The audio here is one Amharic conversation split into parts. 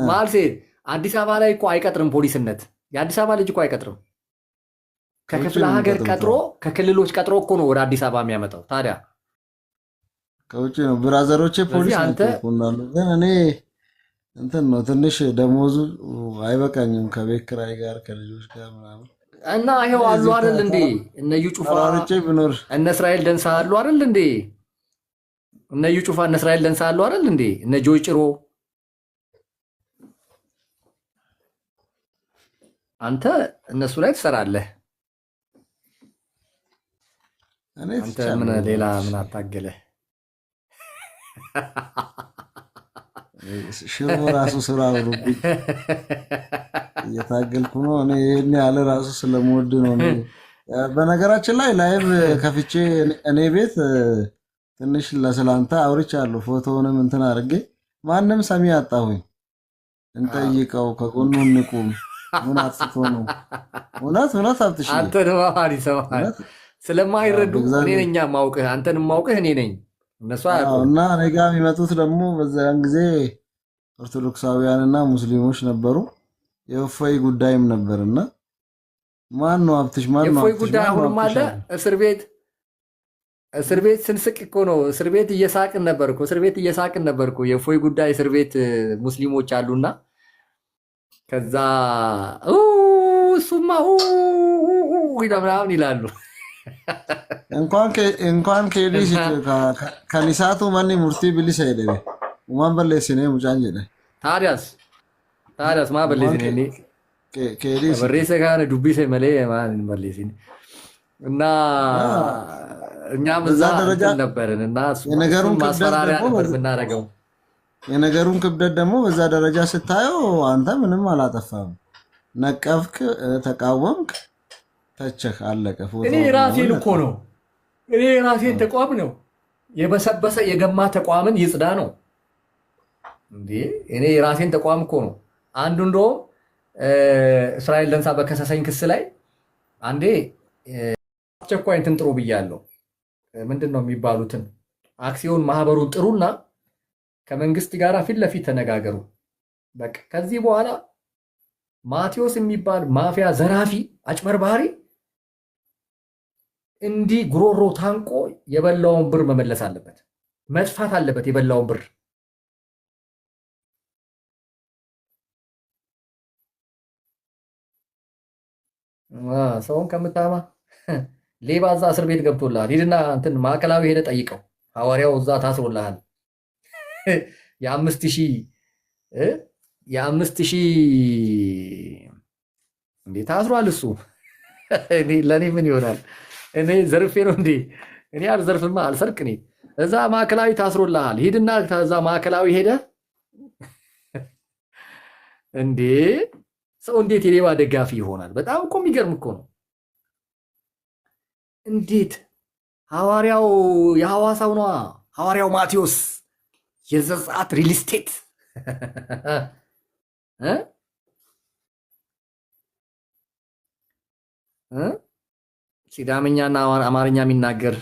ማልሴት አዲስ አበባ ላይ እኮ አይቀጥርም ፖሊስነት። የአዲስ አበባ ልጅ እኮ አይቀጥርም። ከክፍለ ሀገር ቀጥሮ ከክልሎች ቀጥሮ እኮ ነው ወደ አዲስ አበባ የሚያመጣው። ታዲያ ከውጭ ነው። ብራዘሮቼ ፖሊስ አንተ ግን እኔ እንትን ነው ትንሽ ደሞዙ አይበቃኝም ከቤት ኪራይ ጋር ከልጆች ጋር ምናምን እና ይሄው አሉ አይደል እንዴ እነ እዩ ጩፋ እነ እስራኤል ደንሳ አሉ አይደል እንዴ እነ እዩ ጩፋ እነ እስራኤል ደንሳ አሉ አይደል እንዴ እነ ጆይ ጭሮ አንተ እነሱ ላይ ትሰራለህ። አንተ ምን ሌላ ምን አታገለ ሽሮ ራሱ ስራ ነው እየታገልኩ ነው እኔ ይሄን ያለ ራሱ ስለምወድ ነው። በነገራችን ላይ ላይቭ ከፍቼ እኔ ቤት ትንሽ ለስላንታ አውርቻለሁ። ፎቶውንም እንትን አድርጌ ማንም ሰሚ አጣሁኝ። እንጠይቀው ከጎኑ እንቁም። ምን አጥቶ ነው እውነት አጥሽ አንተ ነው ማሪ ሰማል ስለማይረዱ እኔ ነኝ ማውቅህ አንተን ማውቅህ እኔ ነኝ። እነሱ እና እኔ ጋር የሚመጡት ደግሞ በዛን ጊዜ ኦርቶዶክሳውያንና ሙስሊሞች ነበሩ። የእፎይ ጉዳይም ነበርና ማን ነው አብትሽ ማን ነው የእፎይ ጉዳይ አሁንም አለ። እስር ቤት ስንስቅ እኮ ነው። እስር ቤት እየሳቅን ነበርኩ የእፎይ ጉዳይ እስር ቤት ሙስሊሞች አሉና ከዛ እሱማ ምናምን ይላሉ። እንኳን ከዲስ ከኒሳቱ ማን ሙርቲ ቢሊስ አይደለ ማን በለሲኔ ሙጫን ጀደ ታዲያስ ማ በለሲኔ ከዲስ በሬሰ ጋር ዱቢሰ መለ ማን በለሲኔ እና እኛም እዛ ነበርን እና የነገሩን ማስፈራሪያ ነበር የምናደርገው። የነገሩን ክብደት ደግሞ በዛ ደረጃ ስታየው አንተ ምንም አላጠፋም። ነቀፍክ፣ ተቃወምክ፣ ተቸህ፣ አለቀ። እኔ ራሴን እኮ ነው እኔ ራሴን ተቋም ነው የበሰበሰ የገማ ተቋምን ይጽዳ ነው እንዴ። እኔ ራሴን ተቋም እኮ ነው። አንዱ እንደውም እስራኤል ደንሳ በከሰሰኝ ክስ ላይ አንዴ አስቸኳይ እንትን ጥሩ ብያለሁ። ምንድን ነው የሚባሉትን አክሲዮን ማህበሩን ጥሩና ከመንግስት ጋር ፊት ለፊት ተነጋገሩ። በቃ ከዚህ በኋላ ማቴዎስ የሚባል ማፊያ ዘራፊ አጭበርባሪ እንዲህ ጉሮሮ ታንቆ የበላውን ብር መመለስ አለበት፣ መጥፋት አለበት የበላውን ብር። ሰውን ከምታማ ሌባ እዛ እስር ቤት ገብቶልሃል። ሂድና እንትን ማዕከላዊ ሄደ ጠይቀው። ሐዋርያው እዛ ታስሮልሃል። የ5000 እንዴ ታስሯል እሱ። ለእኔ ምን ይሆናል? እኔ ዘርፌ ነው እንዴ? እኔ አልዘርፍማ፣ አልሰርቅ። እኔ እዛ ማዕከላዊ ታስሮልሃል። ሂድና እዛ ማዕከላዊ ሄደ እንዴ። ሰው እንዴት የሌባ ደጋፊ ይሆናል? በጣም እኮ የሚገርም እኮ ነው። እንዴት ሐዋርያው የሐዋሳው ነዋ ሐዋርያው ማቴዎስ የዘጸአት ሪል ስቴት ሲዳምኛና አማርኛ የሚናገር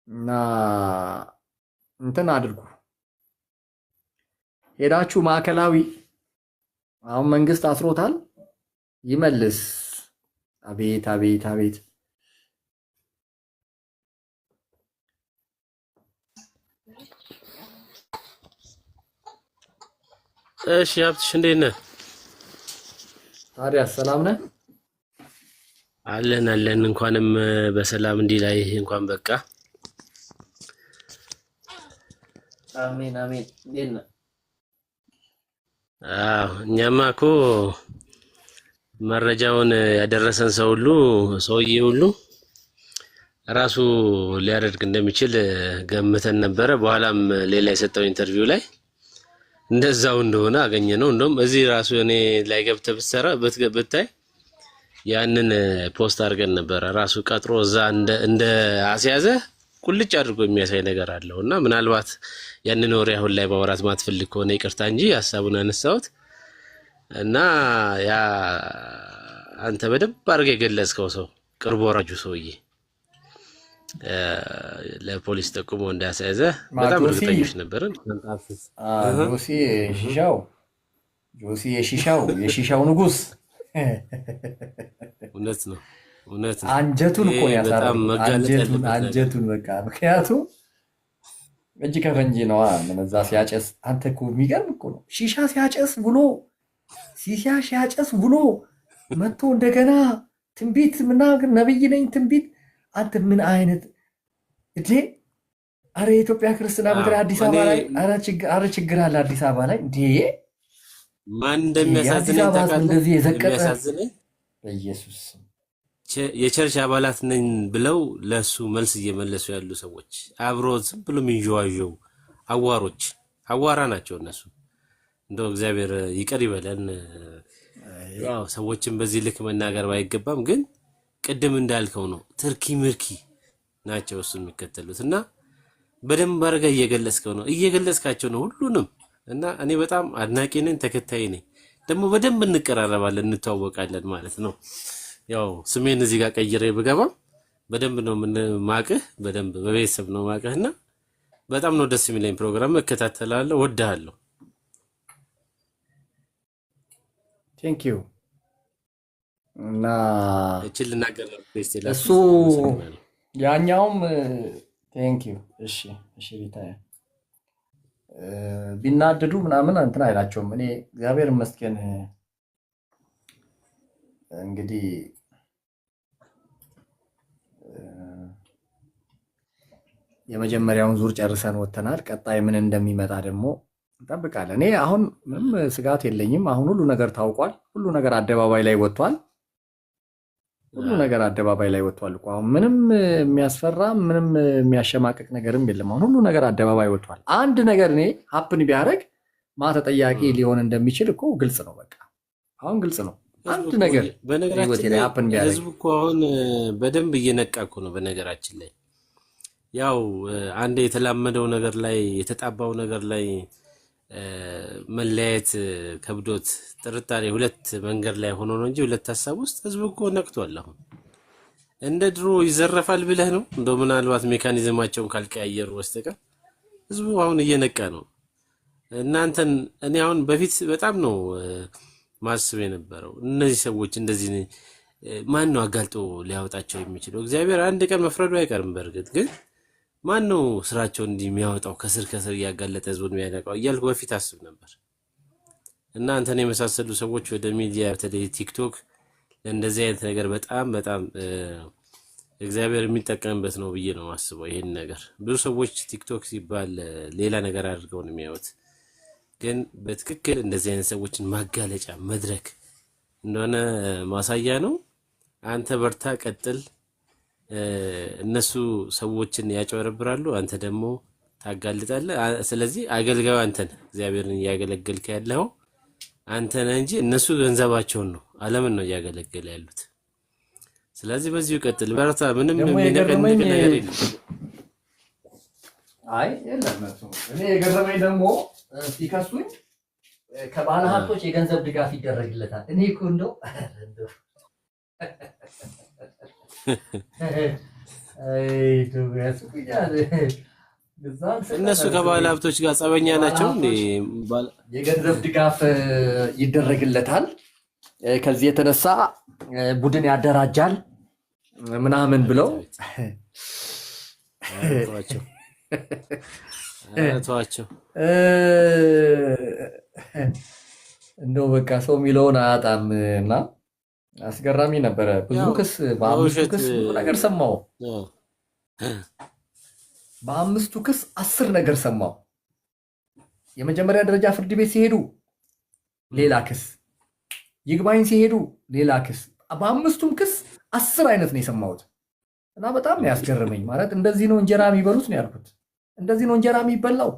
እና እንትን አድርጉ ሄዳችሁ ማዕከላዊ። አሁን መንግስት አስሮታል፣ ይመልስ። አቤት አቤት አቤት። እሺ ሀብትሽ እንዴት ነህ? ታዲያ ሰላም ነህ? አለን አለን። እንኳንም በሰላም እንዲህ ላይ እንኳን በቃ። አሜን አሜን። እንዴት ነህ? እኛማ እኮ መረጃውን ያደረሰን ሰውዬ ሁሉ ራሱ ሊያደርግ እንደሚችል ገምተን ነበረ። በኋላም ሌላ የሰጠው ኢንተርቪው ላይ እንደዛው እንደሆነ አገኘ ነው። እንደውም እዚህ ራሱ እኔ ላይ ገብተህ ብትሰራ ብታይ ያንን ፖስት አድርገን ነበረ። ራሱ ቀጥሮ እዛ እንደ አስያዘ ቁልጭ አድርጎ የሚያሳይ ነገር አለው። እና ምናልባት ያንን ወሬ አሁን ላይ ማውራት ማትፈልግ ከሆነ ይቅርታ እንጂ ሀሳቡን አነሳሁት። እና ያ አንተ በደንብ አድርገህ የገለጽከው ሰው ቅርብ ወራጁ ሰውዬ ለፖሊስ ጠቁሞ እንዳያሳያዘ በጣም ጆሲ እርግጠኞች ነበርን። ጆሲ ሺሻው ጆሲ የሺሻው ንጉስ እውነት ነው እውነት ነው። አንጀቱን እኮ ነው በጣም ያሳረው። መጋለጥ ያለበት ነገር አንጀቱን በቃ ምክንያቱም እጅ ከፈንጂ ነዋ። እዛ ሲያጨስ አንተ እኮ የሚገርም እኮ ነው። ሺሻ ሲያጨስ ብሎ መጥቶ እንደገና ትንቢት ምናምን ነብይ ነኝ ትንቢት። አንተ ምን አይነት እዴ! አረ የኢትዮጵያ ክርስትና በተለይ አዲስ አበባ ላይ አረ ችግር አለ። አዲስ አበባ ላይ እንዴ ማን እንደሚያሳዝነኝ ታውቃለህ? እንደዚህ የዘቀጠ የሚያሳዝነኝ በኢየሱስ የቸርች አባላት ነኝ ብለው ለሱ መልስ እየመለሱ ያሉ ሰዎች አብሮ ዝም ብሎ የሚንዠዋዠው አዋራ ናቸው እነሱ። እንደው እግዚአብሔር ይቅር ይበለን። ያው ሰዎችን በዚህ ልክ መናገር ባይገባም ግን ቅድም እንዳልከው ነው ትርኪ ምርኪ ናቸው እሱ የሚከተሉት እና በደንብ አድርገህ እየገለጽካቸው ነው ሁሉንም። እና እኔ በጣም አድናቂ ነኝ፣ ተከታይ ነኝ። ደግሞ በደንብ እንቀራረባለን፣ እንተዋወቃለን ማለት ነው። ያው ስሜን እዚህ ጋር ቀይሬ ብገባም በደንብ ነው ማቅህ፣ በደንብ በቤተሰብ ነው ማቅህ እና በጣም ነው ደስ የሚለኝ። ፕሮግራም እከታተላለሁ፣ ወድሃለሁ። ቴንክ ዩ እና እቺ ልናገር እሱ ያኛውም ቴንክ ዩ። እሺ ቢታየ ቢናደዱ ምናምን እንትን አይላቸውም። እኔ እግዚአብሔር ይመስገን እንግዲህ የመጀመሪያውን ዙር ጨርሰን ወጥተናል። ቀጣይ ምን እንደሚመጣ ደግሞ እንጠብቃለን። እኔ አሁን ምንም ስጋት የለኝም። አሁን ሁሉ ነገር ታውቋል። ሁሉ ነገር አደባባይ ላይ ወጥቷል። እኮ አሁን ምንም የሚያስፈራ ምንም የሚያሸማቅቅ ነገርም የለም። አሁን ሁሉ ነገር አደባባይ ወጥቷል። አንድ ነገር እኔ ሀፕን ቢያደርግ ተጠያቂ ሊሆን እንደሚችል እኮ ግልጽ ነው። በቃ አሁን ግልጽ ነው። አንድ ነገር በነገራችን ላይ ህዝቡ እኮ አሁን በደንብ እየነቃ እኮ ነው። በነገራችን ላይ ያው አንድ የተላመደው ነገር ላይ የተጣባው ነገር ላይ መለያየት ከብዶት ጥርጣሬ ሁለት መንገድ ላይ ሆኖ ነው እንጂ ሁለት ሀሳብ ውስጥ ህዝቡ እኮ ነቅቷል። አሁን እንደ ድሮ ይዘረፋል ብለህ ነው? እንደው ምናልባት ሜካኒዝማቸውን ካልቀያየሩ በስተቀር ህዝቡ አሁን እየነቃ ነው። እናንተን እኔ አሁን በፊት በጣም ነው ማስብ የነበረው እነዚህ ሰዎች እንደዚህ ማን ነው አጋልጦ ሊያወጣቸው የሚችለው? እግዚአብሔር አንድ ቀን መፍረዱ አይቀርም። በእርግጥ ግን ማን ነው ስራቸው እንዲህ የሚያወጣው ከስር እያጋለጠ ህዝቡን የሚያነቃው እያልኩ በፊት አስብ ነበር። እና አንተን የመሳሰሉ ሰዎች ወደ ሚዲያ በተለይ ቲክቶክ ለእንደዚህ አይነት ነገር በጣም እግዚአብሔር የሚጠቀምበት ነው ብዬ ነው ማስበው። ይሄን ነገር ብዙ ሰዎች ቲክቶክ ሲባል ሌላ ነገር አድርገው ነው የሚያዩት። ግን በትክክል እንደዚህ አይነት ሰዎችን ማጋለጫ መድረክ እንደሆነ ማሳያ ነው። አንተ በርታ፣ ቀጥል። እነሱ ሰዎችን ያጨበረብራሉ፣ አንተ ደግሞ ታጋልጣለህ። ስለዚህ አገልጋዩ አንተን እግዚአብሔርን እያገለገልክ ያለው አንተ ነህ እንጂ እነሱ ገንዘባቸውን ነው ዓለምን ነው እያገለገለ ያሉት። ስለዚህ በዚሁ ቀጥል፣ በርታ። ምንም የሚነቀንቅ ነገር የለም። አይ የለም እኔ የገረመኝ ደግሞ ሲከሱኝ ከባለ ሀብቶች የገንዘብ ድጋፍ ይደረግለታል። እኔ እኮ እንደው እነሱ ከባለ ሀብቶች ጋር ጸበኛ ናቸው እንዴ? የገንዘብ ድጋፍ ይደረግለታል። ከዚህ የተነሳ ቡድን ያደራጃል ምናምን ብለው ተዋቸው። እንደው በቃ ሰው የሚለውን አያጣም እና አስገራሚ ነበረ። ብዙ ክስ በአምስቱ ክስ ብዙ ነገር ሰማው። በአምስቱ ክስ 10 ነገር ሰማው። የመጀመሪያ ደረጃ ፍርድ ቤት ሲሄዱ ሌላ ክስ፣ ይግባኝ ሲሄዱ ሌላ ክስ። በአምስቱም ክስ 10 አይነት ነው የሰማሁት እና በጣም ነው ያስገረመኝ። ማለት እንደዚህ ነው እንጀራ የሚበሉት ነው ያልኩት። እንደዚህ ነው እንጀራ የሚበላው፣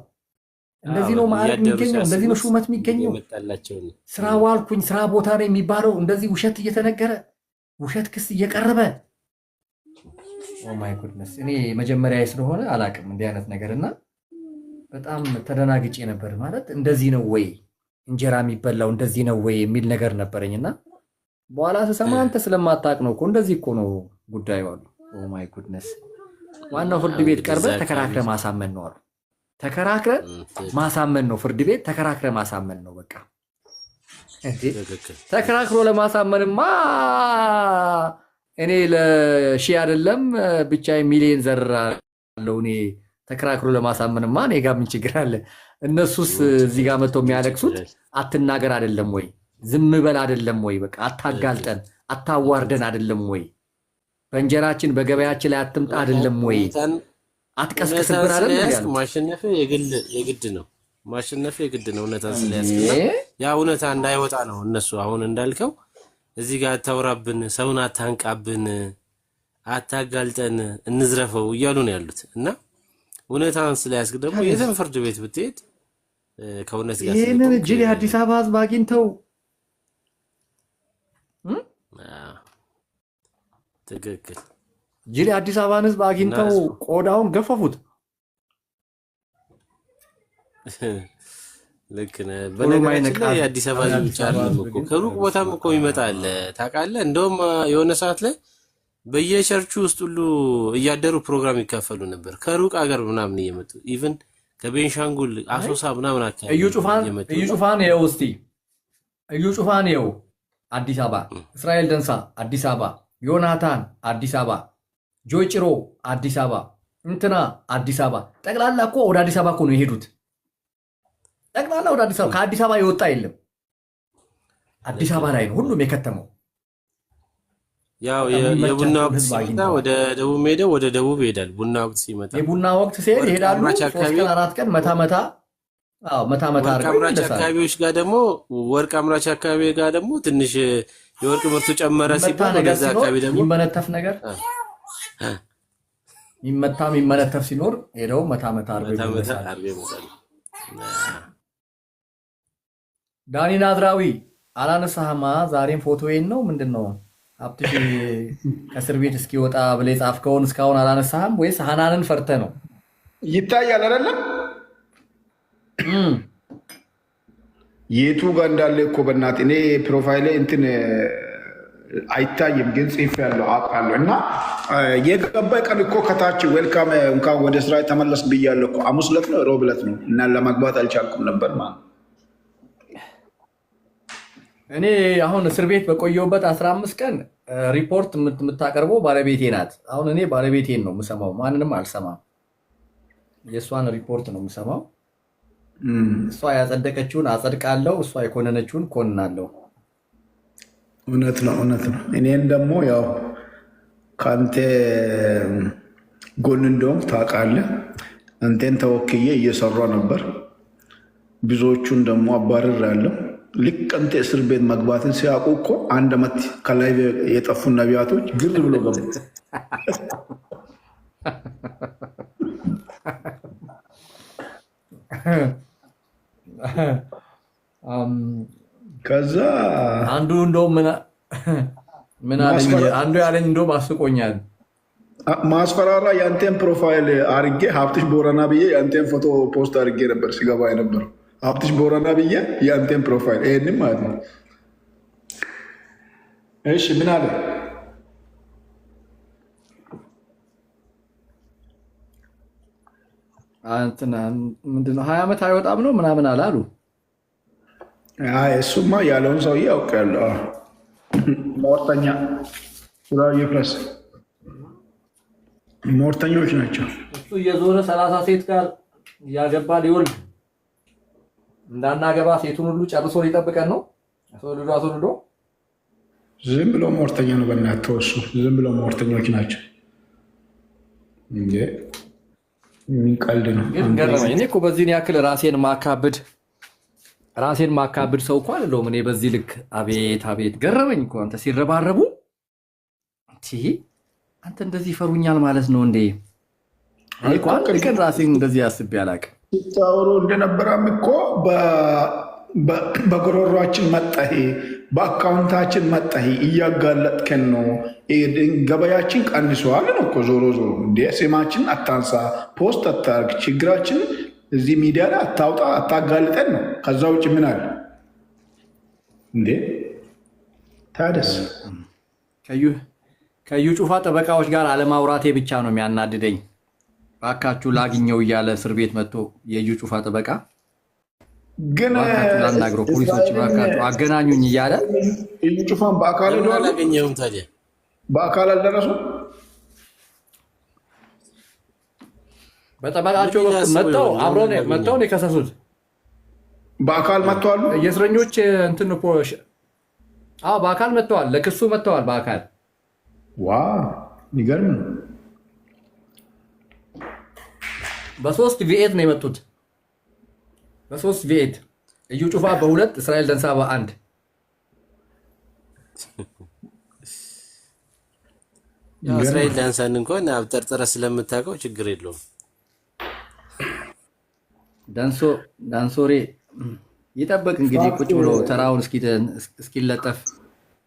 እንደዚህ ነው ማዕረግ የሚገኘው፣ እንደዚህ ነው ሹመት የሚገኘው። ስራ ዋልኩኝ ስራ ቦታ ነው የሚባለው እንደዚህ ውሸት እየተነገረ ውሸት ክስ እየቀረበ ኦማይ ጉድነስ። እኔ መጀመሪያ ስለሆነ አላቅም እንዲህ አይነት ነገር እና በጣም ተደናግጬ ነበር። ማለት እንደዚህ ነው ወይ እንጀራ የሚበላው እንደዚህ ነው ወይ የሚል ነገር ነበረኝና በኋላ ስሰማ አንተ ስለማታውቅ ነው እኮ እንደዚህ እኮ ነው ጉዳዩ አሉ። ኦማይ ጉድነስ። ዋናው ፍርድ ቤት ቀርበ ተከራክረ ማሳመን ነው። ተከራክረ ማሳመን ነው። ፍርድ ቤት ተከራክረ ማሳመን ነው። በቃ ተከራክሮ ለማሳመንማ እኔ ለሺ አይደለም ብቻ ሚሊዮን ዘራለው። እኔ ተከራክሮ ለማሳመንማ እኔ ጋር ምን ችግር አለ? እነሱስ እዚህ ጋር መጥተው የሚያለቅሱት አትናገር አይደለም ወይ? ዝም በል አይደለም ወይ? በቃ አታጋልጠን፣ አታዋርደን አይደለም ወይ? በእንጀራችን በገበያችን ላይ አትምጣ አይደለም ወይ? አትቀስቅስብን አይደለም? ማሸነፍ የግድ ነው። ማሸነፍ የግድ ነው። እውነታን ስለያዝክና ያ እውነታ እንዳይወጣ ነው። እነሱ አሁን እንዳልከው እዚህ ጋር አታውራብን፣ ሰውን አታንቃብን፣ አታጋልጠን፣ እንዝረፈው እያሉ ነው ያሉት እና እውነታን ስለያዝክ ደግሞ የትም ፍርድ ቤት ብትሄድ ከእውነት ጋር ይህንን እጅግ የአዲስ አበባ ህዝብ አግኝተው ትክክል ጅል የአዲስ አበባን ህዝብ አግኝተው ቆዳውን ገፈፉት። ልክ ነህ። በነገራችን ላይ የአዲስ አበባ ህዝብ ብቻ አይደለም እኮ ከሩቅ ቦታም እኮ ይመጣል ታውቃለህ። እንደውም የሆነ ሰዓት ላይ በየቸርቹ ውስጥ ሁሉ እያደሩ ፕሮግራም ይካፈሉ ነበር። ከሩቅ ሀገር ምናምን እየመጡ ኢቭን ከቤንሻንጉል አሶሳ ምናምን አካባቢ እዩ ጩፋን ይኸው እስቲ እዩ ጩፋን ይኸው አዲስ አበባ፣ እስራኤል ደንሳ አዲስ አበባ፣ ዮናታን አዲስ አበባ፣ ጆይ ጭሮ አዲስ አበባ፣ እንትና አዲስ አበባ። ጠቅላላ እኮ ወደ አዲስ አበባ እኮ ነው የሄዱት። ጠቅላላ ወደ አዲስ አበባ፣ ከአዲስ አበባ የወጣ የለም። አዲስ አበባ ላይ ነው ሁሉም የከተመው። ያው የቡና ወቅት ሲመጣ ወደ ደቡብ ሄደው ወደ ደቡብ ይሄዳል። ቡና ወቅት ሲመጣ የቡና ወቅት ሲሄድ ይሄዳሉ። 3 ቀን 4 ቀን መታ አምራች አካባቢዎች ጋር ደግሞ ወርቅ አምራች አካባቢ ጋር ደግሞ ትንሽ የወርቅ ምርቱ ጨመረ ሲባል ወደዛ አካባቢ ደግሞ የሚመነተፍ ነገር የሚመነተፍ ሲኖር ሄደው መታ አርገው ዳኒ ናዝራዊ አላነሳህማ። ዛሬም ፎቶዬን ነው ምንድነው ሀብትሽ ከእስር ቤት እስኪወጣ ብለህ የጻፍከውን እስካሁን አላነሳህም ወይስ ሀናንን ፈርተህ ነው? ይታያል አይደለም? የቱ ጋር እንዳለ እኮ በእናትህ እኔ ፕሮፋይሌ እንትን አይታይም፣ ግን ጽፌያለሁ አውቃለሁ። እና የገባ ቀን እኮ ከታች ዌልካም እንኳን ወደ ስራ ተመለስ ብያለሁ እኮ። ሐሙስ ዕለት ነው ሮብ ዕለት ነው እና ለመግባት አልቻልኩም ነበር ማለት። እኔ አሁን እስር ቤት በቆየሁበት 15 ቀን ሪፖርት የምታቀርበው ባለቤቴ ናት። አሁን እኔ ባለቤቴን ነው የምሰማው፣ ማንንም አልሰማም። የእሷን ሪፖርት ነው የምሰማው። እሷ ያጸደቀችውን አጸድቃለሁ፣ እሷ የኮነነችውን ኮንናለሁ። እውነት ነው፣ እውነት ነው። እኔን ደግሞ ያው ከአንተ ጎን እንደውም ታውቃለህ፣ አንተን ተወክዬ እየሰራ ነበር። ብዙዎቹን ደግሞ አባርሬያለሁ። ልክ አንተ እስር ቤት መግባትን ሲያውቁ እኮ 1 ዓመት ከላይ የጠፉ ነቢያቶች ግር ብሎ ገቡ። ከዛ አንዱ እንደውም ምን አለኝ፣ አንዱ ያለኝ እንደውም አስቆኛል። ማስፈራራ የአንቴን ፕሮፋይል አርጌ ሀብትሽ ቦረና ብዬ የአንቴን ፎቶ ፖስት አርጌ ነበር ሲገባ የነበረው። ሀብትሽ ቦረና ብዬ የአንቴን ፕሮፋይል ይህንም ማለት ነው። እሺ ምን አለ? ምንድነው 20 ዓመት አይወጣም ነው ምናምን አላሉ። እሱማ ያለውን ሰውዬ ያውቃለሁ። ሞርተኛ ሱራዊ ፕረስ ሞርተኞች ናቸው። እሱ እየዞረ 30 ሴት ጋር እያገባ ሊወልድ እንዳናገባ ሴቱን ሁሉ ጨርሶ ሊጠብቀን ነው። አስወልዶ ዝም ብሎ ሞርተኛ ነው። በእናትህ እሱ ዝም ብሎ ሞርተኞች ናቸው። ቀልድ ነው። ገረመኝ። እኔ እኮ በዚህን ያክል ራሴን ማካብድ ሰው እኮ አይደለሁም። እኔ በዚህ ልክ አቤት ገረመኝ እኮ አንተ ሲረባረቡ አንተ እንደዚህ ይፈሩኛል ማለት ነው እንዴ? እኔ እኮ አንድ ቀን ራሴን እንደዚህ አስቤ አላውቅም። ሲታወሩ እንደነበረም እኮ በጉሮሯችን መጣሄ፣ በአካውንታችን መጣሄ፣ እያጋለጥከን ነው፣ ገበያችን ቀንሰዋል ነው እኮ። ዞሮ እንደ ስማችን አታንሳ፣ ፖስት አታርግ፣ ችግራችን እዚህ ሚዲያ ላይ አታውጣ፣ አታጋልጠን ነው። ከዛ ውጭ ምን አለ እንዴ? ታደስ ከዩ ጩፋ ጠበቃዎች ጋር አለማውራቴ ብቻ ነው የሚያናድደኝ። ባካችሁ ላግኘው እያለ እስር ቤት መጥቶ የዩ ጩፋ ጠበቃ ግን ባካችሁ ላናግረው፣ ፖሊሶች ባካችሁ አገናኙኝ እያለ እዩ ጩፋን በአካል አላገኘሁም። ታዲያ በአካል አልደረሱ በጠበቃቸው መጥተው አብረው መጥተው ነው የከሰሱት። በአካል መጥተዋል። የእስረኞች እንትን እኮ በአካል መጥተዋል፣ ለክሱ መጥተዋል በአካል። ዋው ይገርም ነው። በ3 ቪኤት ነው የመጡት። በ3 ቪኤት እዩ ጩፋ በ2 እስራኤል ደንሳ በ1። እስራኤል ዳንሳን እንኳን አብጠርጥረ ስለምታውቀው ችግር የለውም። ዳንሶሬ ይጠብቅ እንግዲህ ቁጭ ብሎ ተራውን እስኪለጠፍ።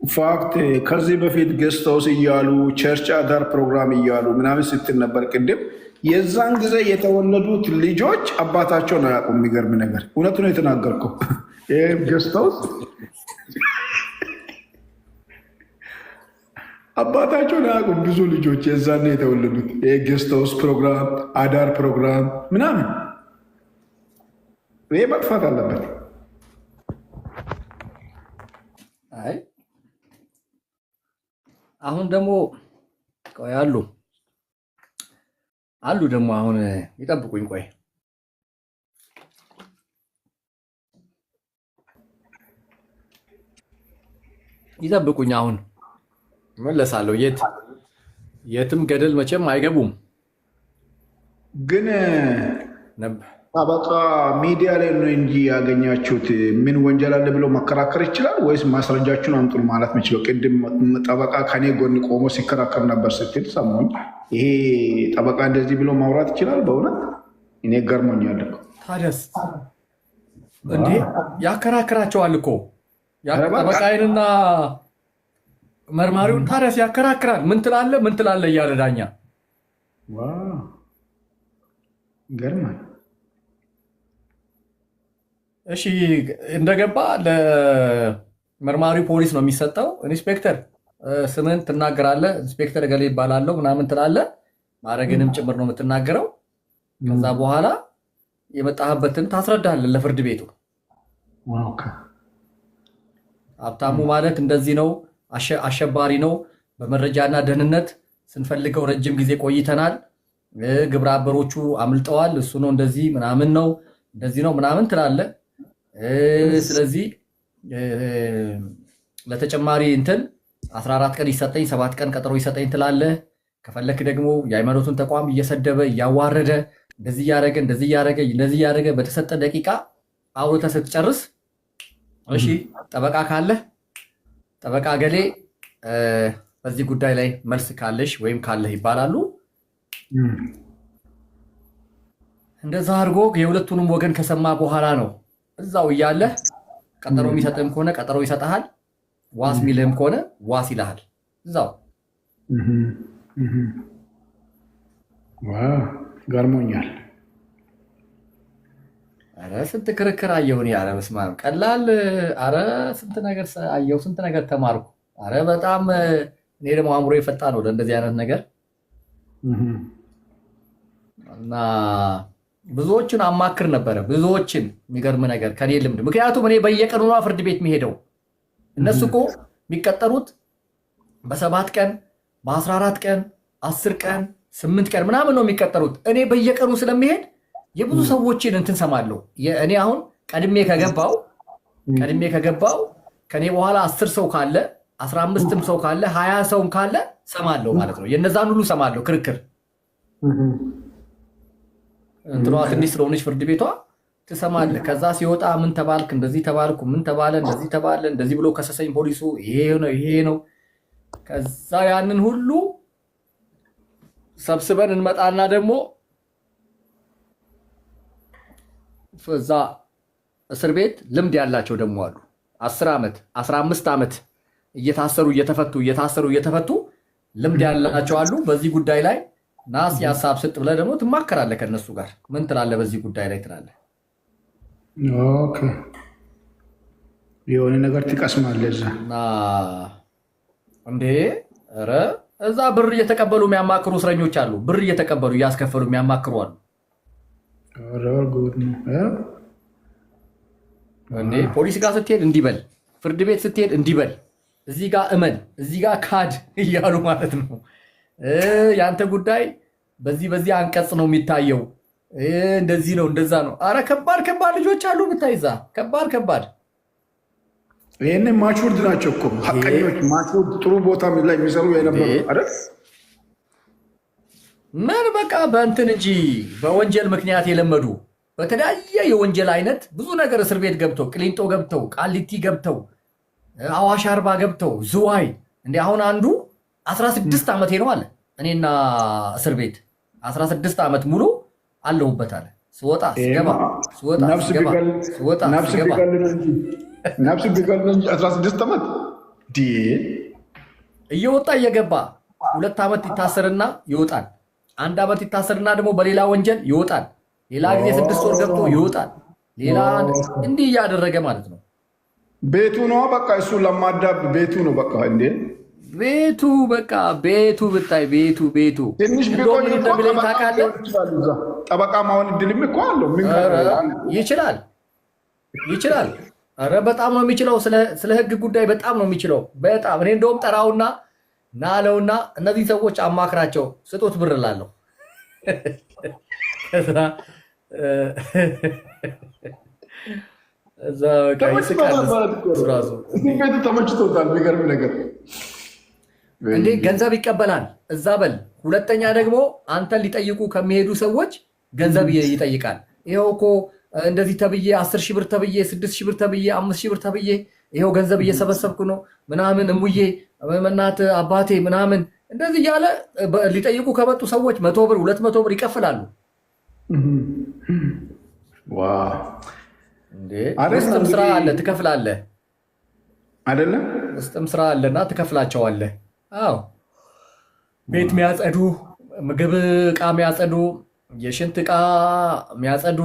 ፋክት ከዚህ በፊት ጌስት ሃውስ እያሉ ቸርች አዳር ፕሮግራም እያሉ ምናምን ስትል ነበር ቅድም። የዛን ጊዜ የተወለዱት ልጆች አባታቸውን አያውቁም። የሚገርም ነገር እውነቱ ነው የተናገርከው። ጌስት ሃውስ አባታቸውን አያውቁም ብዙ ልጆች የዛን የተወለዱት። ጌስት ሃውስ ፕሮግራም፣ አዳር ፕሮግራም ምናምን ይሄ መጥፋት አለበት። አይ አሁን ደግሞ ቆይ አሉ ደግሞ አሁን ይጠብቁኝ፣ ቆይ ይጠብቁኝ። አሁን እመለሳለሁ። የትም ገደል መቼም አይገቡም። ግን ጠበቃ ሚዲያ ላይ ነው እንጂ ያገኛችሁት ምን ወንጀል አለ ብሎ መከራከር ይችላል ወይስ ማስረጃችሁን አምጡ ማለት የሚችለው? ቅድም ጠበቃ ከኔ ጎን ቆሞ ሲከራከር ነበር ስትል ሰሞን። ይሄ ጠበቃ እንደዚህ ብሎ ማውራት ይችላል? በእውነት እኔ ገርሞኛል እኮ። ታዲያስ እንዴ ያከራክራቸዋል እኮ ጠበቃዬንና መርማሪውን። ታዲያስ ያከራክራል። ምን ትላለ እያለ ዳኛ ገርማል። እሺ እንደገባ ለመርማሪ ፖሊስ ነው የሚሰጠው። ኢንስፔክተር ስምን ትናገራለህ፣ ኢንስፔክተር ገሌ ይባላለሁ ምናምን ትላለህ። ማዕረግንም ጭምር ነው የምትናገረው። ከዛ በኋላ የመጣህበትን ታስረዳለህ ለፍርድ ቤቱ። ሀብታሙ ማለት እንደዚህ ነው፣ አሸባሪ ነው፣ በመረጃና ደህንነት ስንፈልገው ረጅም ጊዜ ቆይተናል፣ ግብረ አበሮቹ አምልጠዋል፣ እሱ ነው እንደዚህ ምናምን ነው እንደዚህ ነው ምናምን ትላለህ። ስለዚህ ለተጨማሪ እንትን 14 ቀን ይሰጠኝ 7 ቀን ቀጠሮ ይሰጠኝ ትላለህ። ከፈለክ ደግሞ የሃይማኖቱን ተቋም እየሰደበ እያዋረደ እንደዚህ እያደረገ በተሰጠ ደቂቃ አውርተህ ስትጨርስ፣ እሺ ጠበቃ ካለህ ጠበቃ ገሌ በዚህ ጉዳይ ላይ መልስ ካለሽ ወይም ካለህ ይባላሉ። እንደዛ አድርጎ የሁለቱንም ወገን ከሰማ በኋላ ነው እዛው እያለ ቀጠሮ የሚሰጥህም ከሆነ ቀጠሮ ይሰጥሃል፣ ዋስ የሚልህም ከሆነ ዋስ ይልሃል እዛው። ገርሞኛል። ኧረ ስንት ክርክር አየሁ እኔ። ኧረ በስመ አብ ቀላል። ኧረ ስንት ነገር አየሁ፣ ስንት ነገር ተማርኩ። ኧረ በጣም እኔ ደግሞ አእምሮ የፈጣ ነው ለእንደዚህ አይነት ነገር እና ብዙዎችን አማክር ነበረ። ብዙዎችን የሚገርም ነገር ከኔ ልምድ፣ ምክንያቱም እኔ በየቀኑ ፍርድ ቤት የሚሄደው እነሱ እኮ የሚቀጠሩት በ7 ቀን በ14 ቀን 10 ቀን 8 ቀን ምናምን ነው የሚቀጠሩት። እኔ በየቀኑ ስለሚሄድ የብዙ ሰዎችን እንትን ሰማለሁ። እኔ አሁን ቀድሜ ከገባው ከኔ በኋላ 10 ሰው ካለ 15ም ሰው ካለ 20 ሰውም ካለ ሰማለሁ ማለት ነው። የነዛን ሁሉ ሰማለሁ ክርክር። እንትኗ ትንሽ ስለሆነች ፍርድ ቤቷ ትሰማለህ። ከዛ ሲወጣ ምን ተባልክ፣ እንደዚህ ተባልኩ፣ ምን ተባለ፣ እንደዚህ ተባለ፣ እንደዚህ ብሎ ከሰሰኝ ፖሊሱ፣ ይሄ ነው። ከዛ ያንን ሁሉ ሰብስበን እንመጣና ደግሞ እዛ እስር ቤት ልምድ ያላቸው ደግሞ አሉ። 10 ዓመት 15 ዓመት እየታሰሩ እየተፈቱ ልምድ ያላቸው አሉ። በዚህ ጉዳይ ላይ ናስ የሀሳብ ስጥ ብለህ ደግሞ ትማከራለህ ከነሱ ጋር። ምን ትላለህ በዚህ ጉዳይ ላይ ትላለህ። ኦኬ የሆነ ነገር ትቀስማለህ እዛ እና እንዴ ኧረ እዛ ብር እየተቀበሉ የሚያማክሩ እስረኞች አሉ። ብር እየተቀበሉ እያስከፈሉ የሚያማክሩ አሉ። እንዴ ፖሊስ ጋር ስትሄድ እንዲበል፣ ፍርድ ቤት ስትሄድ እንዲበል፣ እዚህ ጋር እመን፣ እዚህ ጋር ካድ እያሉ ማለት ነው። ያንተ ጉዳይ በዚህ አንቀጽ ነው የሚታየው፣ እንደዚህ ነው እንደዛ ነው። አረ ከባድ ልጆች አሉ ብታይ፣ እዛ ከባድ ይህን ማቹርድ ናቸው እኮ ሀቀኞች፣ ማቹርድ ጥሩ ቦታ ላይ የሚሰሩ የነበሩ አይደል? ምን በቃ በእንትን እንጂ በወንጀል ምክንያት የለመዱ በተለያየ የወንጀል አይነት ብዙ ነገር እስር ቤት ገብተው ቅሊንጦ ገብተው ቃሊቲ ገብተው አዋሽ አርባ ገብተው ዝዋይ እንደ አሁን አንዱ 16 ዓመቴ ነው አለ። እኔና እስር ቤት 16 ዓመት ሙሉ አለሁበት አለ። ስወጣ ስገባ ነፍስ ቢቀል እንጂ 16 ዓመት እየወጣ እየገባ 2 ዓመት ይታሰርና ይወጣል። 1 ዓመት ይታሰርና ደግሞ በሌላ ወንጀል ይወጣል። ሌላ ጊዜ 6 ወር ገብቶ ይወጣል። ሌላ እንዲህ እያደረገ ማለት ነው። ቤቱ ነው በቃ እሱ ለማዳብ ቤቱ ነው በቃ እንዴ ቤቱ በቃ ቤቱ ብታይ ቤቱ ትንሽ ቢቆይ ጠበቃ መሆን እድልም እኮ አለው። ይችላል። ኧረ በጣም ነው የሚችለው። ስለ ህግ ጉዳይ በጣም ነው የሚችለው። በጣም እኔ እንደውም ጠራውና ናለውና እነዚህ ሰዎች አማክራቸው ስጡት ብር እላለሁ። እዛ ተመችቶታል። የሚገርም ነገር እንዴ ገንዘብ ይቀበላል እዛ በል። ሁለተኛ ደግሞ አንተን ሊጠይቁ ከሚሄዱ ሰዎች ገንዘብ ይጠይቃል። ይኸው እኮ እንደዚህ ተብዬ 10 ሺህ ብር ተብዬ 6 ሺህ ብር ተብዬ 5 ሺህ ብር ተብዬ ይኸው ገንዘብ እየሰበሰብኩ ነው ምናምን እሙዬ እናት አባቴ ምናምን እንደዚህ እያለ ሊጠይቁ ከመጡ ሰዎች 100 ብር 200 ብር ይከፍላሉ። ውስጥም ስራ አለ ትከፍላለህ አይደለም? ውስጥም ስራ አለና ትከፍላቸዋለህ። አዎ ቤት የሚያጸዱ፣ ምግብ ዕቃ የሚያጸዱ፣ የሽንት ዕቃ የሚያጸዱ፣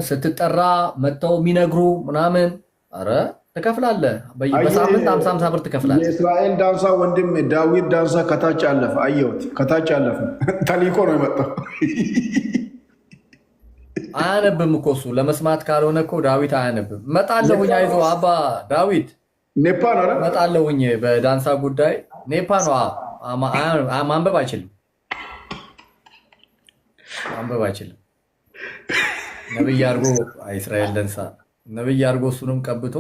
ስትጠራ መጥተው የሚነግሩ ምናምን፣ ኧረ ትከፍላለህ። በሳምንት 50 ብር ትከፍላለህ። የእስራኤል ዳንሳ ወንድም ዳዊት ዳንሳ ከታች አለፈ፣ አየሁት። ከታች አለፈ። ተሊቆ ነው የመጣው። አያነብም እኮ እሱ ለመስማት ካልሆነ እኮ ዳዊት አያነብም። መጣለሁኝ፣ አይዞህ አባ ዳዊት ኔፓ ነው መጣለሁኝ። በዳንሳ ጉዳይ ኔፓ ነው። ማንበብ አይችልም። ነብይ አድርጎ እስራኤል ደንሳ ነብይ አድርጎ እሱንም ቀብቶ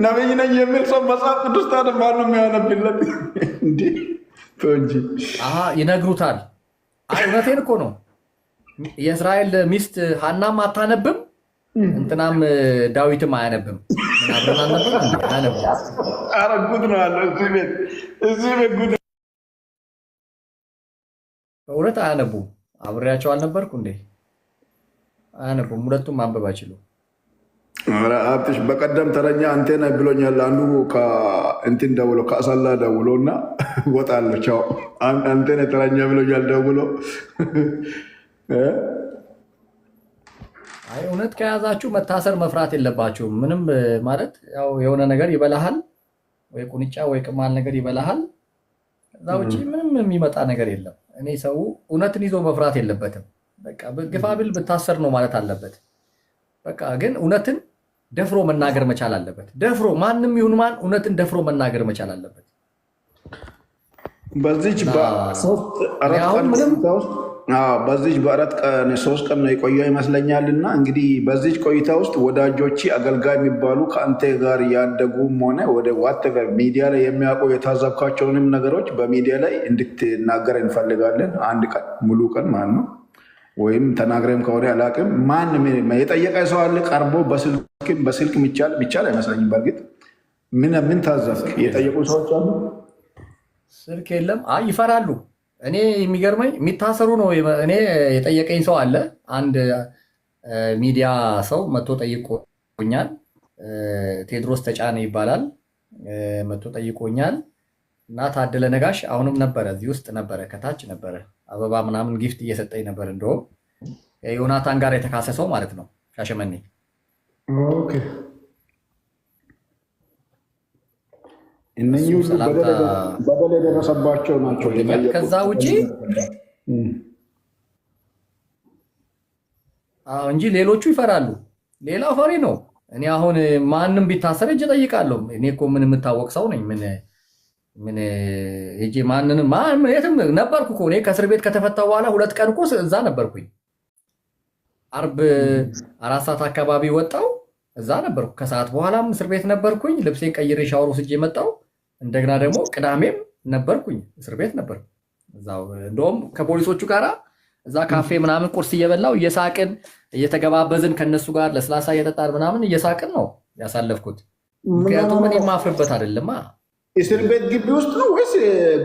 ነብይ ነኝ የሚል ሰው መጽሐፍ ቅዱስ ታዲያ ማነው የሚያነብለት? እንጂ ይነግሩታል። እውነቴን እኮ ነው። የእስራኤል ሚስት ሀናም አታነብም፣ እንትናም ዳዊትም አያነብም። ኧረ ጉድ ነው ያለው እዚህ ቤት ጉድ። በእውነት አያነቡም። አብሬያቸው አልነበርኩ እንዴ? አያነቡም። ሁለቱም ማንበብ አይችሉም። ሀብትሽ በቀደም ተረኛ አንቴ ነህ ብሎኛል። አንዱ እንትን ደውሎ ከአሰላ ደውሎ እና ወጣለሁ ቻው አንቴ ነህ ተረኛ ብሎኛል ደውሎ። አይ እውነት ከያዛችሁ መታሰር መፍራት የለባችሁም። ምንም ማለት ያው የሆነ ነገር ይበላሃል ወይ ቁንጫ ወይ ቅማል ነገር ይበላሃል። እዛ ውጭ ምንም የሚመጣ ነገር የለም። እኔ ሰው እውነትን ይዞ መፍራት የለበትም። በቃ ግፋብል ብታሰር ነው ማለት አለበት። በቃ ግን እውነትን ደፍሮ መናገር መቻል አለበት። ደፍሮ ማንም ይሁን ማን እውነትን ደፍሮ መናገር መቻል አለበት። በዚች በአራት ቀን 3 ቀን ነው የቆየው ይመስለኛል። እና እንግዲህ በዚች ቆይታ ውስጥ ወዳጆች አገልጋይ የሚባሉ ከአንተ ጋር ያደጉም ሆነ ወደ ዋትቨር ሚዲያ ላይ የሚያውቁ የታዘብካቸውንም ነገሮች በሚዲያ ላይ እንድትናገር እንፈልጋለን። አንድ ቀን ሙሉ ቀን ማለት ነው። ወይም ተናግረም ከሆነ አላውቅም። ማን የጠየቀ ሰው አለ ቀርቦ በስልክ ሚቻል አይመስለኝም። በእርግጥ ምን ታዘብክ? የጠየቁ ሰዎች አሉ? ስልክ የለም። ይፈራሉ። እኔ የሚገርመኝ የሚታሰሩ ነው። እኔ የጠየቀኝ ሰው አለ። አንድ ሚዲያ ሰው መጥቶ ጠይቆኛል። ቴድሮስ ተጫነ ይባላል። መጥቶ ጠይቆኛል። እና ታደለ ነጋሽ አሁንም ነበረ፣ እዚህ ውስጥ ነበረ፣ ከታች ነበረ። አበባ ምናምን ጊፍት እየሰጠኝ ነበር። እንደውም ዮናታን ጋር የተካሰሰው ማለት ነው ሻሸመኔ። እነኚህ ሁሉ በደል የደረሰባቸው ናቸው። ከዛ ውጪ እንጂ ሌሎቹ ይፈራሉ። ሌላ ፈሪ ነው። እኔ አሁን ማንም ቢታሰር እጅ ጠይቃለሁ። እኔ እኮ ምን የምታወቅ ሰው ነኝ? ምን እጄ ማንንም የትም ነበርኩ እኮ እኔ ከእስር ቤት ከተፈታው በኋላ 2 ቀን እኮ እዛ ነበርኩኝ። አርብ 4 ሰዓት አካባቢ ወጣው እዛ ነበርኩ። ከሰዓት በኋላም እስር ቤት ነበርኩኝ። ልብሴን ቀይሬ ሻወር ወስጄ መጣው። እንደገና ደግሞ ቅዳሜም ነበርኩኝ እስር ቤት ነበር። እዛው እንደውም ከፖሊሶቹ ጋራ እዛ ካፌ ምናምን ቁርስ እየበላው እየሳቅን እየተገባበዝን ከነሱ ጋር ለስላሳ እየጠጣን ምናምን እየሳቅን ነው ያሳለፍኩት። ምክንያቱም እኔ የማፍርበት አይደለማ። እስር ቤት ግቢ ውስጥ ነው ወይስ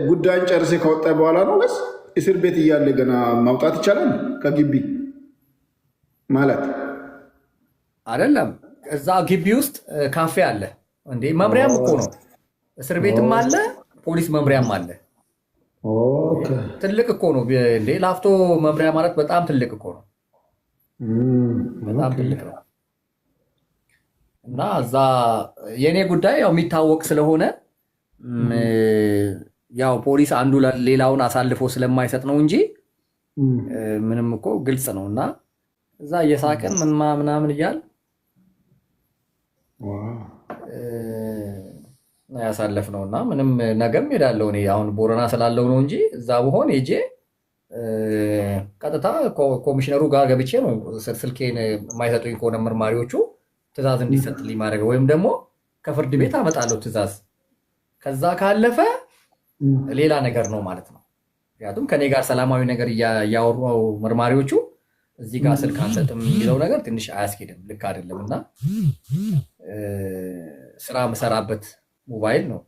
ጉዳይን ጨርሴ ከወጣ በኋላ ነው ወይስ እስር ቤት እያለ ገና ማውጣት ይቻላል ከግቢ ማለት አይደለም? እዛ ግቢ ውስጥ ካፌ አለ እንዴ? መምሪያም እኮ ነው። እስር ቤትም አለ፣ ፖሊስ መምሪያም አለ። ትልቅ እኮ ነው እንዴ! ላፍቶ መምሪያ ማለት በጣም ትልቅ እኮ ነው። በጣም ትልቅ ነው። እና እዛ የኔ ጉዳይ ያው የሚታወቅ ስለሆነ ያው ፖሊስ አንዱ ሌላውን አሳልፎ ስለማይሰጥ ነው እንጂ ምንም እኮ ግልጽ ነው። እና እዛ እየሳቅን ምናምን እያል ያሳለፍ ነው። እና ምንም ነገም ሄዳለሁ እኔ አሁን ቦረና ስላለው ነው እንጂ እዛ ብሆን ሄጄ ቀጥታ ኮሚሽነሩ ጋር ገብቼ ነው ስልኬን የማይሰጡኝ ከሆነ መርማሪዎቹ ትዕዛዝ እንዲሰጥልኝ ማድረግ ወይም ደግሞ ከፍርድ ቤት አመጣለሁ ትዕዛዝ። ከዛ ካለፈ ሌላ ነገር ነው ማለት ነው። ምክንያቱም ከኔ ጋር ሰላማዊ ነገር እያወሩ መርማሪዎቹ እዚህ ጋር ስልክ አንሰጥም የሚለው ነገር ትንሽ አያስኬድም፣ ልክ አይደለም። እና ስራ የምሰራበት ሞባይል ነው።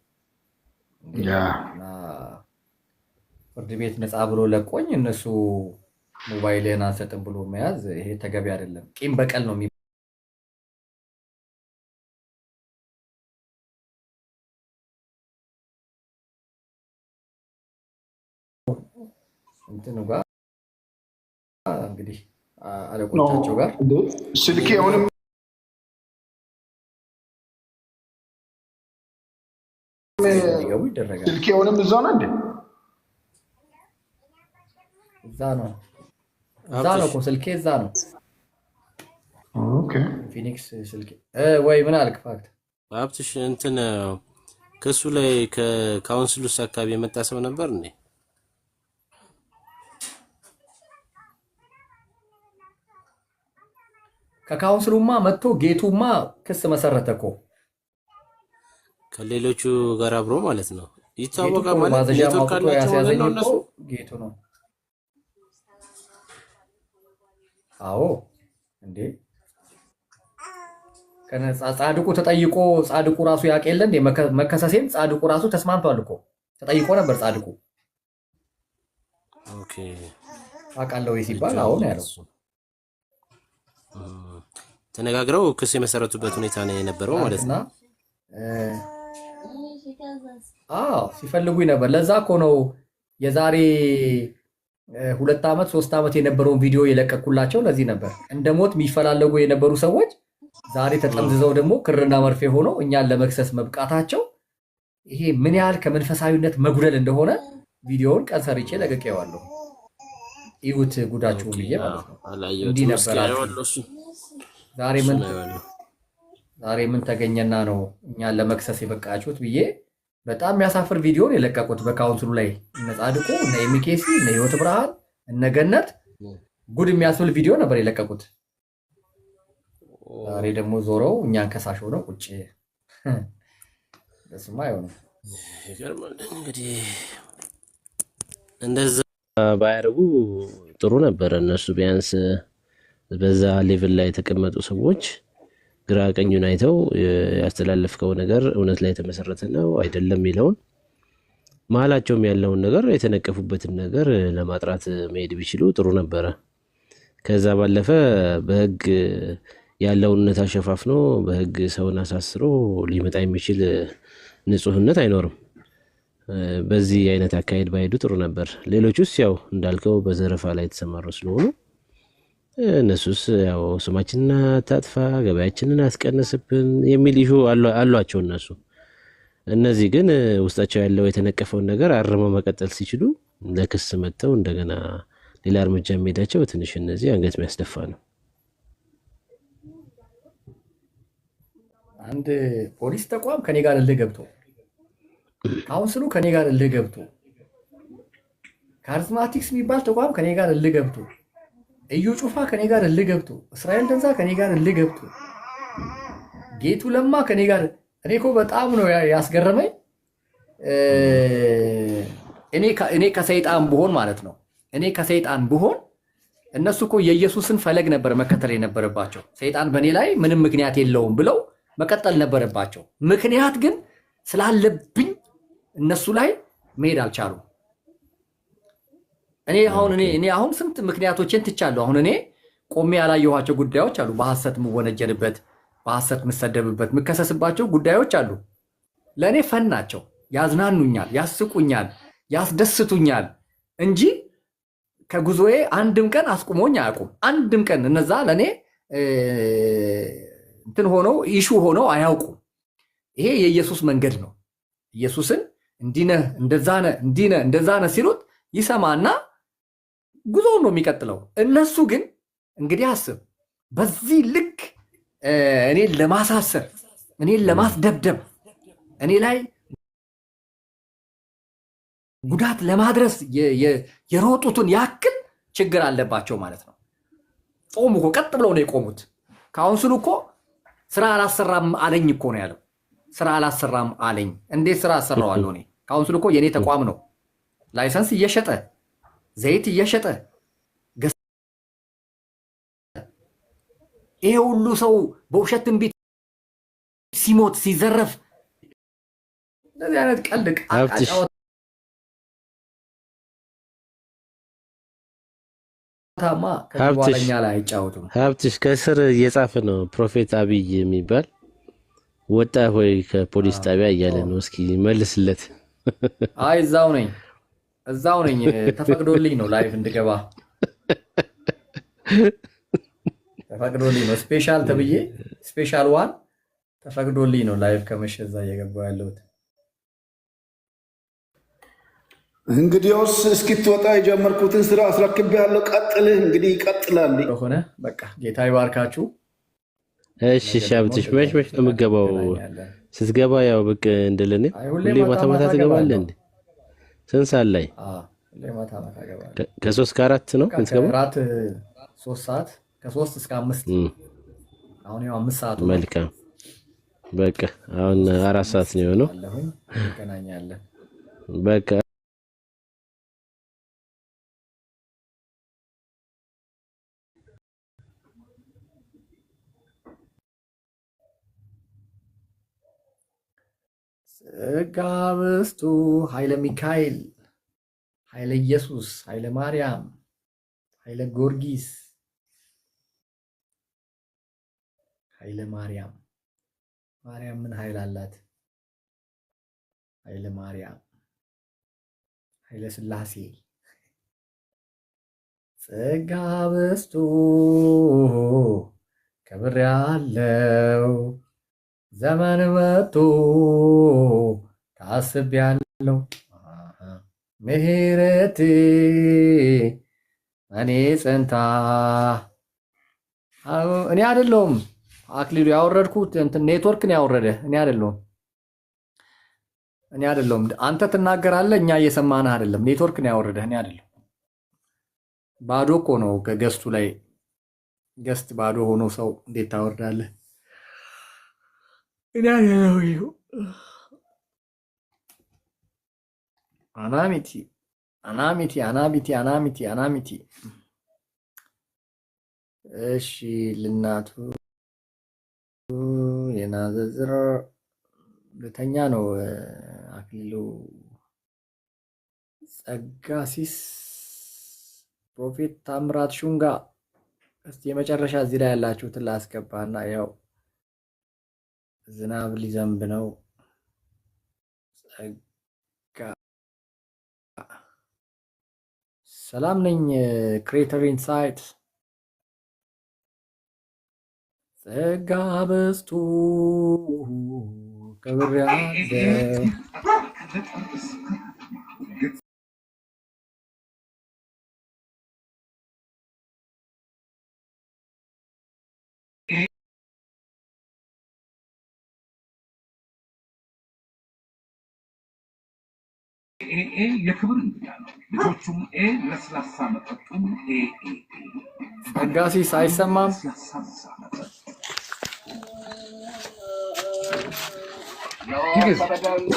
ፍርድ ቤት ነፃ ብሎ ለቆኝ እነሱ ሞባይልን አንሰጥም ብሎ መያዝ ይሄ ተገቢ አይደለም። ቂም በቀል ነው እንትኑ ጋር እንግዲህ አለቆቻቸው ጋር ስልኬ አሁንም ሊገቡ ይደረጋል። ስልኬ አሁንም እዛው ነው እንዴ? እዛ ነው እኮ ስልኬ እዛ ነው። ኦኬ ፊኒክስ ስልኬ ወይ ምን አልክ? ፋክት ሀብትሽ እንትን ከሱ ላይ ከካውንስሉስ አካባቢ የመጣ ሰው ነበር እንዴ? ከካውንስሉማ መጥቶ ጌቱማ ክስ መሰረተ እኮ ከሌሎቹ ጋር አብሮ ማለት ነው። ይታወቃል ማለት ኔትወርክ አላቸው ማለት ነው እነሱ። ጌቱ ነው። አዎ እንዴ ጻድቁ ተጠይቆ ጻድቁ ራሱ ያውቅ የለ እንዴ? መከሰሴን ጻድቁ ራሱ ተስማምቷል እኮ ተጠይቆ ነበር ጻድቁ። ኦኬ አውቃለሁ ሲባል አሁን ያለው ተነጋግረው ክስ የመሰረቱበት ሁኔታ ነው የነበረው ማለት ነው። ሲፈልጉኝ ነበር። ለዛ እኮ ነው የዛሬ 2 ዓመት 3 ዓመት የነበረውን ቪዲዮ የለቀኩላቸው። ለዚህ ነበር እንደ ሞት የሚፈላለጉ የነበሩ ሰዎች ዛሬ ተጠምዝዘው ደግሞ ክርና መርፌ ሆነው እኛን ለመክሰስ መብቃታቸው ይሄ ምን ያህል ከመንፈሳዊነት መጉደል እንደሆነ ቪዲዮውን ቀን ሰርቼ ለቅቄዋለሁ። ይሁት ጉዳችሁን ብዬ ማለት ነው። እንዲህ ነበራችሁ። ዛሬ ምን ተገኘና ነው እኛን ለመክሰስ የበቃችሁት ብዬ በጣም የሚያሳፍር ቪዲዮን የለቀቁት በካውንስሉ ላይ። እነ ጻድቁ፣ እነ ኤሚኬሲ፣ እነ ህይወት ብርሃን፣ እነ ገነት ጉድ የሚያስብል ቪዲዮ ነበር የለቀቁት። ዛሬ ደግሞ ዞረው እኛን ከሳሽ ሆነው ቁጭ። ደስማ አይሆንም። ይገርማል። እንግዲህ እንደዛ ባያደርጉ ጥሩ ነበረ። እነሱ ቢያንስ በዛ ሌቭል ላይ የተቀመጡ ሰዎች ግራ ቀኙን አይተው ያስተላለፍከው ነገር እውነት ላይ የተመሰረተ ነው አይደለም የሚለውን መሀላቸውም ያለውን ነገር የተነቀፉበትን ነገር ለማጥራት መሄድ ቢችሉ ጥሩ ነበረ። ከዛ ባለፈ በህግ ያለውን እውነት አሸፋፍኖ በህግ ሰውን አሳስሮ ሊመጣ የሚችል ንጹህነት አይኖርም። በዚህ አይነት አካሄድ ባይሄዱ ጥሩ ነበር። ሌሎቹስ ያው እንዳልከው በዘረፋ ላይ የተሰማሩ ስለሆኑ እነሱስ ያው ስማችንን አታጥፋ፣ ገበያችንን አስቀንስብን የሚል ይሹ አሏቸው እነሱ። እነዚህ ግን ውስጣቸው ያለው የተነቀፈውን ነገር አርመው መቀጠል ሲችሉ ለክስ መጥተው እንደገና ሌላ እርምጃ የሚሄዳቸው ትንሽ እነዚህ አንገት የሚያስደፋ ነው። አንድ ፖሊስ ተቋም ከኔ ጋር እልህ ገብቶ፣ ካውንስሉ ከኔ ጋር እልህ ገብቶ፣ ካሪዝማቲክስ የሚባል ተቋም ከኔ ጋር እልህ ገብቶ፣ እዩ ጩፋ ከኔ ጋር እልህ ገብቶ፣ እስራኤል ደንሳ ከኔ ጋር እልህ ገብቶ፣ ጌቱ ለማ ከኔ ጋር እኔ እኮ በጣም ነው ያስገረመኝ። እኔ ከሰይጣን ብሆን ማለት ነው እኔ ከሰይጣን ብሆን እነሱ እኮ የኢየሱስን ፈለግ ነበር መከተል የነበረባቸው። ሰይጣን በእኔ ላይ ምንም ምክንያት የለውም ብለው መቀጠል ነበረባቸው። ምክንያት ግን ስላለብኝ እነሱ ላይ መሄድ አልቻሉም። እኔ አሁን ስንት ምክንያቶችን ትቻለሁ። አሁን እኔ ቆሜ ያላየኋቸው ጉዳዮች አሉ። በሐሰት የምወነጀልበት፣ በሐሰት የምሰደብበት፣ የምከሰስባቸው ጉዳዮች አሉ። ለእኔ ፈን ናቸው። ያዝናኑኛል፣ ያስቁኛል፣ ያስደስቱኛል እንጂ ከጉዞዬ አንድም ቀን አስቁሞኝ አያውቁም። አንድም ቀን እነዛ ለእኔ እንትን ሆነው ኢሹ ሆነው አያውቁም። ይሄ የኢየሱስ መንገድ ነው። ኢየሱስን እንዲነህ እንደዛነህ እንዲነህ እንደዛነህ ሲሉት ይሰማና ጉዞውን ነው የሚቀጥለው። እነሱ ግን እንግዲህ አስብ፣ በዚህ ልክ እኔን ለማሳሰር፣ እኔን ለማስደብደብ፣ እኔ ላይ ጉዳት ለማድረስ የሮጡትን ያክል ችግር አለባቸው ማለት ነው። ጾሙ እኮ ቀጥ ብለው ነው የቆሙት። ካውንስሉ እኮ ስራ አላሰራም አለኝ እኮ ነው ያለው። ስራ አላሰራም አለኝ። እንዴት ስራ አሰራዋለሁ እኔ? ካውንስሉ እኮ የኔ ተቋም ነው። ላይሰንስ እየሸጠ ዘይት እየሸጠ ይሄ ሁሉ ሰው በውሸት ትንቢት ሲሞት ሲዘረፍ እንደዚህ አይነት ቀልድ ሀብትሽ ከስር እየጻፈ ነው። ፕሮፌት አብይ የሚባል ወጣ ሆይ ከፖሊስ ጣቢያ እያለ ነው። እስኪ መልስለት። አይ እዛው ነኝ። ተፈቅዶልኝ ነው ላይቭ እንድገባ ተፈቅዶልኝ ነው። ስፔሻል ተብዬ ስፔሻል ዋን ተፈቅዶልኝ ነው ላይቭ ከመሸ እዛ እየገባሁ ያለሁት። እንግዲያውስ እስኪትወጣ የጀመርኩትን ስራ አስረክቤያለሁ። ቀጥልህ እንግዲህ ይቀጥላል። ሆነ በቃ ጌታ ይባርካችሁ። እሺ ሀብትሽ መች ነው የምትገባው? ስትገባ ያው ብቅ እንድልን ሁሌ ማታ ማታ ትገባለህ እንዴ? ስንት ሰዓት ላይ? ከ3 እስከ 4 ነው የምትገባው? 3 ሰዓት ከ3 እስከ 5 አሁን ያው 5 ሰዓት ነው። መልካም በቃ አሁን 4 ሰዓት ነው የሆነው። እንገናኛለን በቃ ጸጋ በዝቶ ኃይለ ሚካኤል፣ ኃይለ ኢየሱስ፣ ኃይለ ማርያም፣ ኃይለ ጊዮርጊስ፣ ኃይለ ማርያም ምን ኃይል አላት? ኃይለ ማርያም፣ ኃይለ ሥላሴ። ጸጋ በዝቶ ከብር ያለው ዘመን መጥቶ ታስቤያለሁ። ምሕረት እኔ ጸንታ እኔ አይደለሁም አክሊሉ ያወረድኩት እንትን ኔትወርክ ነው ያወረደ። እኔ አይደለሁም። አንተ ትናገራለህ፣ እኛ እየሰማንህ አይደለም። ኔትወርክ ነው ያወረደ። እኔ አይደለሁም። ባዶ እኮ ነው ከገስቱ ላይ ገስት ባዶ ሆኖ ሰው እንዴት ታወርዳለህ? እኔ አይደለሁም። አናሚቲ። እሺ ልናቱ የናዘዝር ልተኛ ነው። አክሊሉ ጸጋሲስ ፕሮፌት ታምራት ሹንጋ። እስቲ የመጨረሻ እዚህ ላይ ያላችሁትን ላስገባና ያው ዝናብ ሊዘንብ ነው። ጸጋ ሰላም ነኝ። ክሬተር ኢንሳይት ጸጋ በዝቶ ከብሪያ የክብር እንግዳ ነው። ልጆቹም ለስላሳ መጠጡም ጸጋሲስ አይሰማም።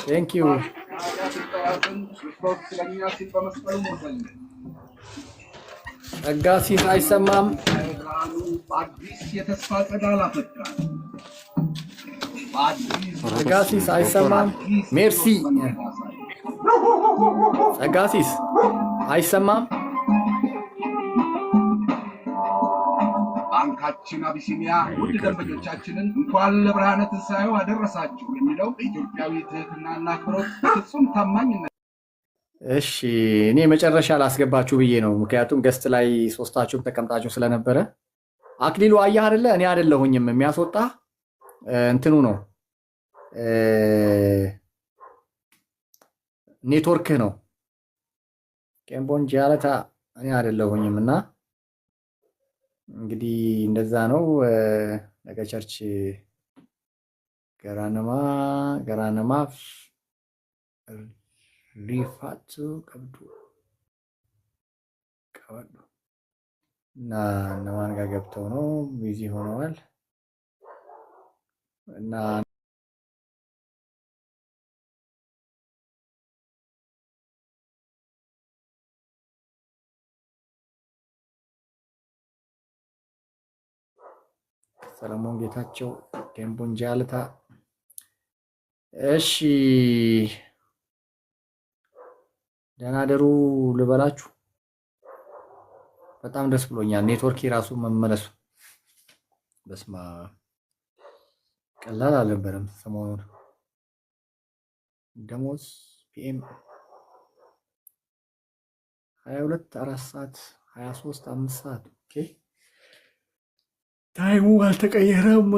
ቴንክ ዩ ጸጋሲስ አይሰማም። አዲስ የተስፋ ጸዳል አፈካል። ጸጋሲስ አይሰማም። ሜርሲ ጸጋሲስ አይሰማም። ባንካችን አቢሲኒያ ውድ ደንበኞቻችንን እንኳን ለብርሃነ ትንሣኤው አደረሳችሁ የሚለው በኢትዮጵያዊ ትህትናና አክብሮት ፍጹም ታማኝነት። እሺ እኔ መጨረሻ ላስገባችሁ ብዬ ነው፣ ምክንያቱም ገስት ላይ ሶስታችሁም ተቀምጣችሁ ስለነበረ። አክሊሉ አየህ አይደለ? እኔ አይደለሁኝም የሚያስወጣ እንትኑ ነው ኔትወርክህ ነው። ኬምቦን ጃለታ እኔ አይደለሁኝም እና እንግዲህ እንደዛ ነው። ነገ ቸርች ገራነማ ሪፋቱ ቀብዱ እና እነማን ጋር ገብተው ነው ቢዚ ሆነዋል እና ሰለሞን ጌታቸው ኬምቦን ጃለታ። እሺ ደህና ደሩ ልበላችሁ። በጣም ደስ ብሎኛል። ኔትወርክ ራሱ መመለሱ በስማ ቀላል አልነበረም። ሰሞኑን ደሞዝ ፒኤም 22 4 ሰዓት 23 5 ሰዓት ኦኬ ታይሙ አልተቀየረም።